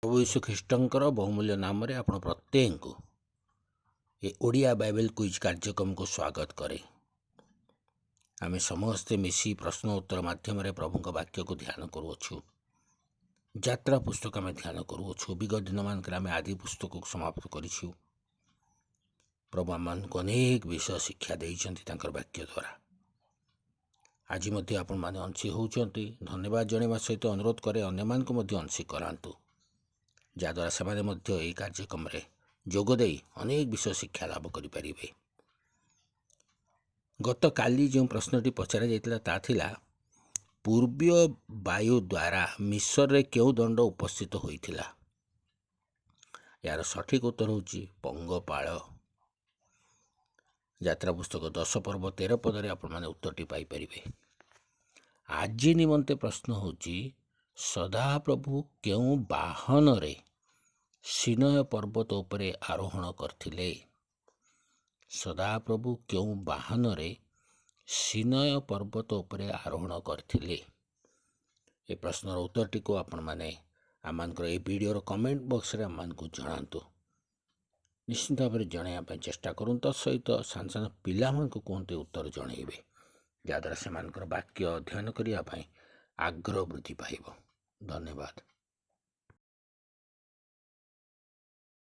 प्रभु यीशु ख्रीष्टंकर बहुमूल्य नाम रे आपण प्रत्येक को ये ओडिया बाइबल क्विज कार्यक्रम को स्वागत करे। आमे समस्ते मिसी प्रश्न उत्तर माध्यम रे प्रभु वाक्य को ध्यान करूछु। यात्रा पुस्तक में ध्यान करूछु। विगत दिन मान आमे आदि पुस्तक को समाप्त करिछु। प्रभु आमान को अनेक विषय शिक्षा देइछन्ति तांकर वाक्य द्वारा। आज मध्य आपण माने अंशी होउछन्ति। धन्यवाद जणेवा सहित अनुरोध करे अन्य मान को मध्य अंशी करांतु, जहाद्वारा से मध्य यह कार्यक्रम रे जोगदे अनेक विषय शिक्षा लाभ करें। गत काली जो प्रश्नटी पचरा जाता ता थिला पूर्वीय वायु द्वारा मिस्र रे क्यों दंड उपस्थित होइथिला। यार सठिक उत्तर होची पंगपाल। यात्रा पुस्तक 10 पर्व 13 पदरे आपण माने उत्तरटी पाई परिबे। आज निमंते प्रश्न होची सदाप्रभु क्यों वाहन रे सिनय पर्वत उपरे आरोहण करथिले। सदाप्रभु क्यों वाहन रे सिनय पर्वत उपरे आरोहण करथिले। ये प्रश्नर उत्तरटी को आपण माने आमानकर ए वीडियो कमेंट बॉक्स रे आमान को जणांतु। निश्चित भाव में जणाइबा चेष्टा करूँ। तत्सहित सान सान पिला को कहते उत्तर जणाइबे, जहाद्वारा से वाक्य अध्ययन करने आग्रह वृद्धि पाइब। धन्यवाद।